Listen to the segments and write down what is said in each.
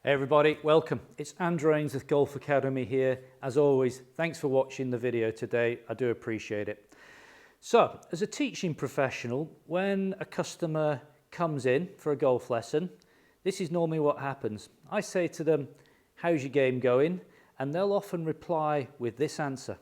Hey everybody, welcome. It's Andrew Ainsworth Golf Academy here. As always, thanks for watching the video today. I do appreciate it. So, as a teaching professional, when a customer comes in for a golf lesson, this is normally what happens. I say to them, how's your game going? And they'll often reply with this answer.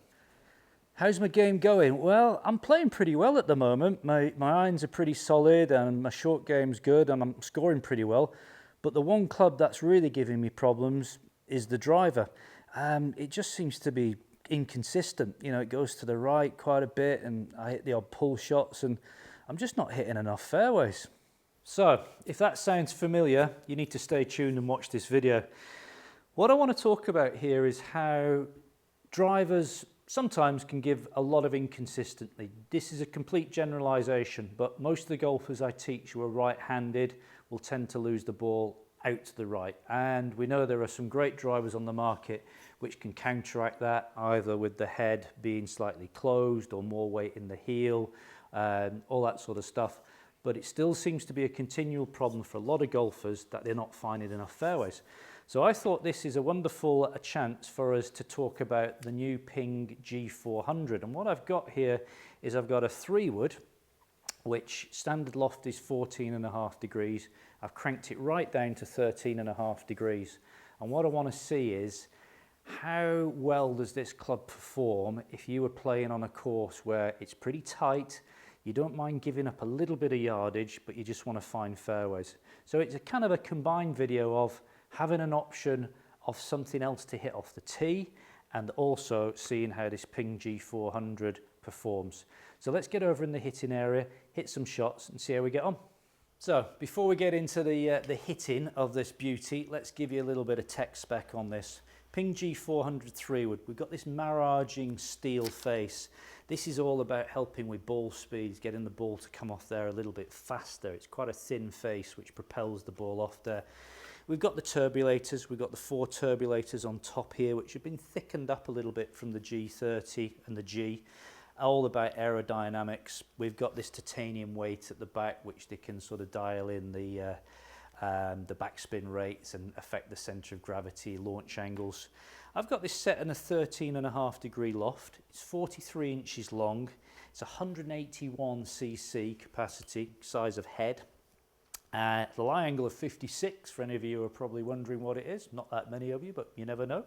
How's my game going? Well, I'm playing pretty well at the moment. My irons are pretty solid and my short game's good and I'm scoring pretty well. But the one club that's really giving me problems is the driver. It just seems to be inconsistent. You know, it goes to the right quite a bit and I hit the odd pull shots and I'm just not hitting enough fairways. So, if that sounds familiar, you need to stay tuned and watch this video. What I want to talk about here is how drivers sometimes can give a lot of inconsistency. This is a complete generalization, but most of the golfers I teach who are right-handed will tend to lose the ball out to the right. And we know there are some great drivers on the market which can counteract that, either with the head being slightly closed or more weight in the heel, all that sort of stuff. But it still seems to be a continual problem for a lot of golfers that they're not finding enough fairways. So I thought this is a wonderful chance for us to talk about the new Ping G400. And what I've got here is I've got a 3-wood, which standard loft is 14.5 degrees. I've cranked it right down to 13.5 degrees. And what I want to see is how well does this club perform if you were playing on a course where it's pretty tight, you don't mind giving up a little bit of yardage, but you just want to find fairways. So it's a kind of a combined video of having an option of something else to hit off the tee and also seeing how this Ping G400 performs. So let's get over in the hitting area, hit some shots and see how we get on. So before we get into the hitting of this beauty, let's give you a little bit of tech spec on this. Ping G400 3-wood, we've got this miraging steel face. This is all about helping with ball speeds, getting the ball to come off there a little bit faster. It's quite a thin face which propels the ball off there. We've got the turbulators, we've got the 4 turbulators on top here which have been thickened up a little bit from the G30 and the G. All about aerodynamics. We've got this titanium weight at the back which they can sort of dial in the backspin rates and affect the centre of gravity, launch angles. I've got this set in a 13.5 degree loft. It's 43 inches long. It's 181 cc capacity, size of head. The lie angle of 56, for any of you who are probably wondering what it is. Not that many of you, but you never know.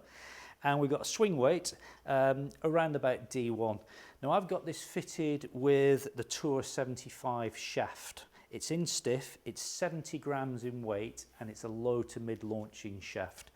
And we've got a swing weight around about D1. Now I've got this fitted with the Tour 75 shaft. It's in stiff, it's 70 grams in weight, and it's a low to mid launching shaft.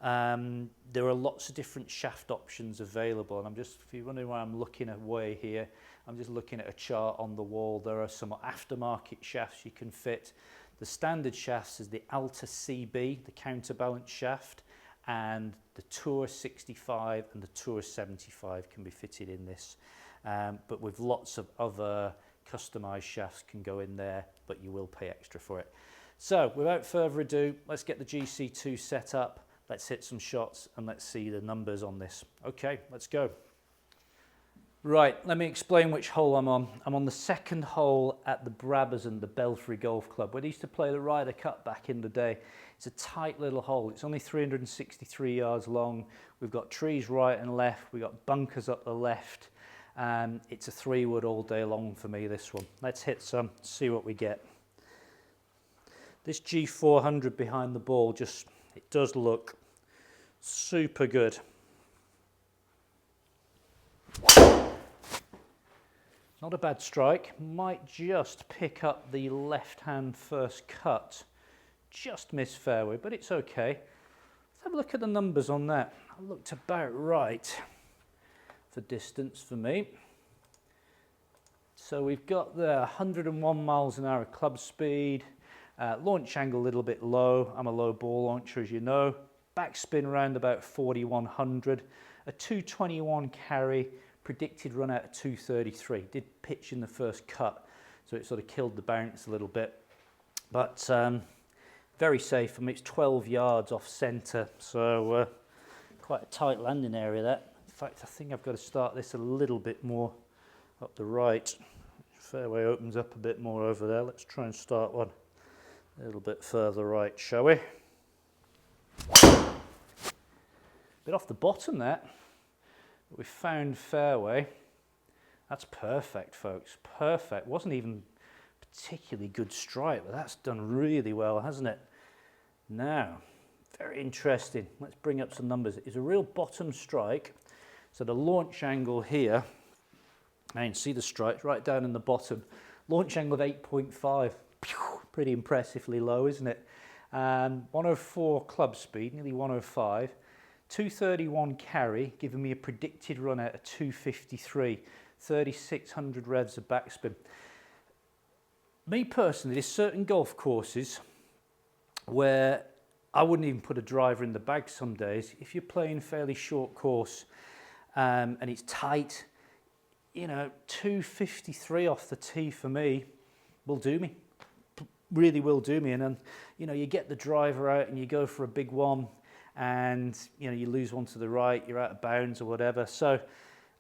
There are lots of different shaft options available, and if you're wondering why I'm looking away here, I'm just looking at a chart on the wall. There are some aftermarket shafts you can fit. The standard shafts is the Alta CB, the counterbalance shaft, and the Tour 65 and the Tour 75 can be fitted in this. But with lots of other customized shafts can go in there, but you will pay extra for it. So without further ado, let's get the GC2 set up, let's hit some shots and let's see the numbers on this. Okay, let's go. Right, let me explain which hole I'm on. I'm on the second hole at the Brabazon, the Belfry Golf Club, where they used to play the Ryder Cup back in the day. It's a tight little hole. It's only 363 yards long. We've got trees right and left. We've got bunkers up the left. It's a 3-wood all day long for me, this one. Let's hit some, see what we get. This G400 behind the ball, it does look super good. Not a bad strike, might just pick up the left-hand first cut. Just missed fairway, but it's okay. Let's have a look at the numbers on that. I looked about right for distance for me. So we've got the 101 miles an hour club speed, launch angle a little bit low. I'm a low ball launcher, as you know. Backspin around about 4,100, a 221 carry, predicted run out of 233. Did pitch in the first cut, so it sort of killed the bounce a little bit. But very safe. I mean, it's 12 yards off centre, so quite a tight landing area that. In fact, I think I've got to start this a little bit more up the right. Fairway opens up a bit more over there. Let's try and start one a little bit further right, shall we? Bit off the bottom there, but we found fairway. That's perfect, folks, perfect. Wasn't even particularly good strike, but that's done really well, hasn't it? Now, very interesting. Let's bring up some numbers. It's a real bottom strike. So the launch angle here, now you can see the strike right down in the bottom. Launch angle of 8.5. Pretty impressively low, isn't it? 104 club speed, nearly 105. 231 carry, giving me a predicted run out of 253. 3,600 revs of backspin. Me personally, there's certain golf courses where I wouldn't even put a driver in the bag some days. If you're playing fairly short course and it's tight, you know, 253 off the tee for me will do me. Really will do me. And then, you know, you get the driver out and you go for a big one and, you know, you lose one to the right, you're out of bounds or whatever. So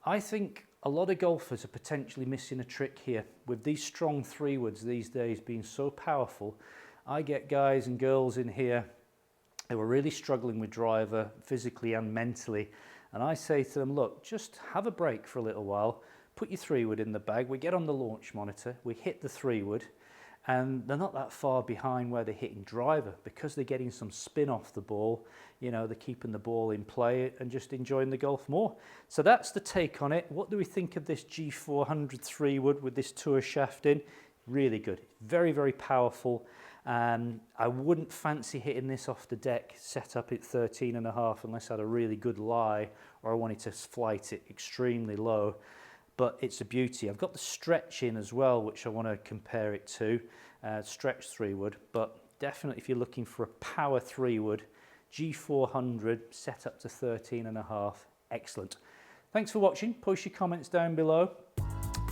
I think a lot of golfers are potentially missing a trick here. With these strong 3-woods these days being so powerful, I get guys and girls in here who are really struggling with driver physically and mentally. And I say to them, look, just have a break for a little while, put your 3-wood in the bag, we get on the launch monitor, we hit the 3-wood, and they're not that far behind where they're hitting driver because they're getting some spin off the ball. You know, they're keeping the ball in play and just enjoying the golf more. So that's the take on it. What do we think of this G400 3-wood with this tour shaft in? Really good. Very, very powerful. I wouldn't fancy hitting this off the deck set up at 13.5 unless I had a really good lie or I wanted to flight it extremely low. But it's a beauty. I've got the stretch in as well, which I want to compare it to, stretch 3-wood. But definitely if you're looking for a power 3-wood, G400 set up to 13.5, excellent. Thanks for watching. Post your comments down below.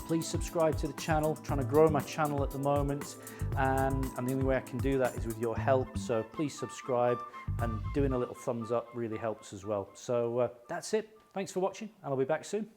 Please subscribe to the channel. I'm trying to grow my channel at the moment, and the only way I can do that is with your help. So please subscribe, and doing a little thumbs up really helps as well. So that's it. Thanks for watching, and I'll be back soon.